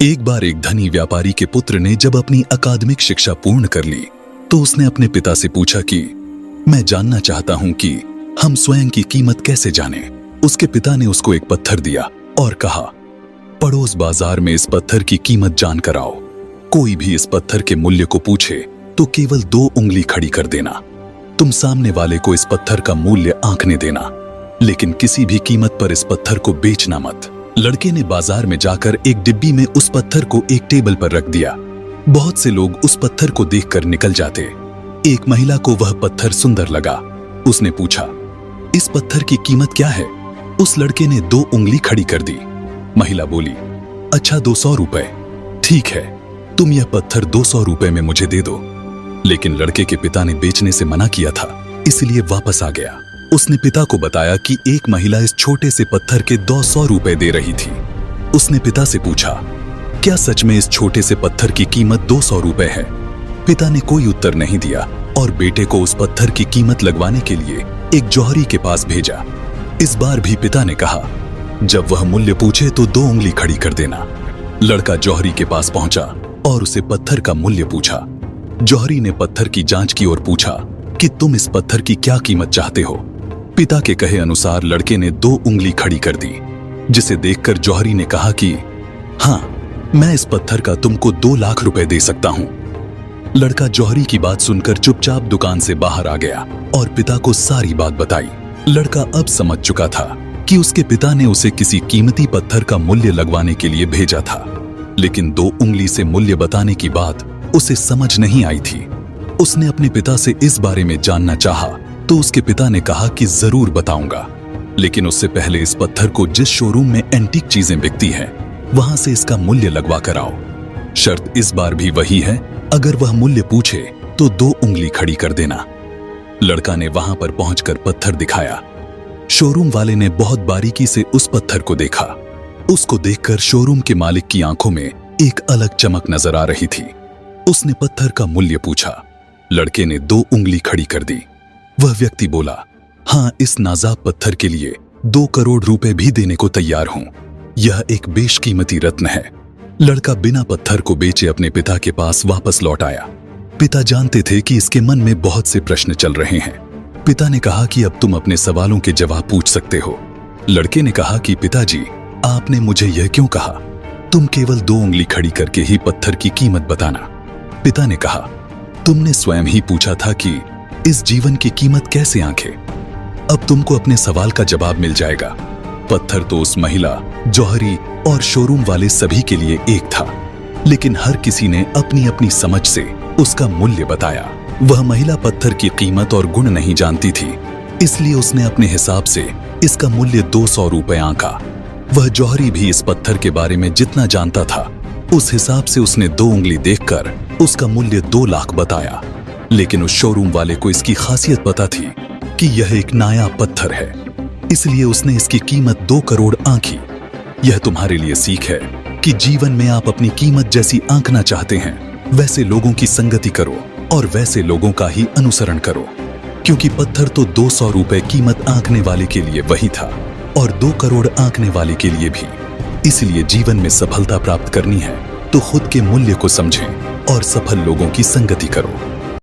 एक बार एक धनी व्यापारी के पुत्र ने जब अपनी अकादमिक शिक्षा पूर्ण कर ली तो उसने अपने पिता से पूछा कि मैं जानना चाहता हूं कि हम स्वयं की कीमत कैसे जानें। उसके पिता ने उसको एक पत्थर दिया और कहा, पड़ोस बाजार में इस पत्थर की कीमत जानकर आओ। कोई भी इस पत्थर के मूल्य को पूछे तो केवल 2 उंगली खड़ी कर देना। तुम सामने वाले को इस पत्थर का मूल्य आंकने देना, लेकिन किसी भी कीमत पर इस पत्थर को बेचना मत। लड़के ने बाजार में जाकर एक डिब्बी में उस पत्थर को एक टेबल पर रख दिया। बहुत से लोग उस पत्थर को देखकर निकल जाते। एक महिला को वह पत्थर सुंदर लगा। उसने पूछा, इस पत्थर की कीमत क्या है? उस लड़के ने 2 उंगली खड़ी कर दी। महिला बोली, अच्छा 200 रुपए। ठीक है, तुम यह पत्थर 200 रुपए में मुझे दे दो। लेकिन लड़के के पिता ने बेचने से मना किया था, इसलिए वापस आ गया। उसने पिता को बताया कि एक महिला इस छोटे से पत्थर के 200 रुपए दे रही थी। उसने पिता से पूछा, क्या सच में इस छोटे से पत्थर की कीमत 200 रुपए है? पिता ने कोई उत्तर नहीं दिया और बेटे को उस पत्थर की कीमत लगवाने के लिए एक जौहरी के पास भेजा। इस बार भी पिता ने कहा, जब वह मूल्य पूछे तो 2 उंगली खड़ी कर देना। लड़का जौहरी के पास पहुंचा और उसे पत्थर का मूल्य पूछा। जौहरी ने पत्थर की जांच की और पूछा कि तुम इस पत्थर की क्या कीमत चाहते हो? पिता के कहे अनुसार लड़के ने 2 उंगली खड़ी कर दी, जिसे देखकर जौहरी ने कहा कि हाँ, मैं इस पत्थर का तुमको 2 लाख रुपए दे सकता हूं। लड़का जौहरी की बात सुनकर चुपचाप दुकान से बाहर आ गया और पिता को सारी बात बताई। लड़का अब समझ चुका था कि उसके पिता ने उसे किसी कीमती पत्थर का मूल्य लगवाने के लिए भेजा था, लेकिन 2 उंगली से मूल्य बताने की बात उसे समझ नहीं आई थी। उसने अपने पिता से इस बारे में जानना चाहा तो उसके पिता ने कहा कि जरूर बताऊंगा, लेकिन उससे पहले इस पत्थर को जिस शोरूम में एंटीक चीजें बिकती हैं, वहां से इसका मूल्य लगवा कर आओ। शर्त इस बार भी वही है, अगर वह मूल्य पूछे तो 2 उंगली खड़ी कर देना। लड़का ने वहां पर पहुंचकर पत्थर दिखाया। शोरूम वाले ने बहुत बारीकी से उस पत्थर को देखा। उसको देखकर शोरूम के मालिक की आंखों में एक अलग चमक नजर आ रही थी। उसने पत्थर का मूल्य पूछा। लड़के ने 2 उंगली खड़ी कर दी। वह व्यक्ति बोला, हाँ, इस नाजाब पत्थर के लिए 2 करोड़ रुपए भी देने को तैयार हूं। यह एक बेशकीमती रत्न है। लड़का बिना पत्थर को बेचे अपने पिता के पास वापस लौट आया। पिता जानते थे कि इसके मन में बहुत से प्रश्न चल रहे हैं। पिता ने कहा कि अब तुम अपने सवालों के जवाब पूछ सकते हो। लड़के ने कहा कि पिताजी, आपने मुझे यह क्यों कहा? तुम केवल 2 उंगली खड़ी करके ही पत्थर की कीमत बताना। पिता ने कहा, तुमने स्वयं ही पूछा था कि इस जीवन की कीमत कैसे आंके। अब तुमको अपने सवाल का जवाब मिल जाएगा। पत्थर तो उस महिला, जौहरी और शोरूम वाले सभी के लिए एक था, लेकिन हर किसी ने अपनी अपनी समझ से उसका मूल्य बताया। वह महिला पत्थर की कीमत और गुण नहीं जानती थी, इसलिए उसने अपने हिसाब से इसका मूल्य 200 रुपए आंका। वह जौहरी भी इस पत्थर के बारे में जितना जानता था, उस हिसाब से उसने 2 उंगली देखकर उसका मूल्य 2 लाख बताया। लेकिन उस शोरूम वाले को इसकी खासियत पता थी कि यह एक नायाब पत्थर है, इसलिए उसने इसकी कीमत 2 करोड़ आंकी। यह तुम्हारे लिए सीख है कि जीवन में आप अपनी कीमत जैसी आंकना चाहते हैं, वैसे लोगों की संगति करो और वैसे लोगों का ही अनुसरण करो, क्योंकि पत्थर तो 200 रुपए कीमत आंकने वाले के लिए वही था और 2 करोड़ आंकने वाले के लिए भी। इसलिए जीवन में सफलता प्राप्त करनी है तो खुद के मूल्य को समझें और सफल लोगों की संगति करो।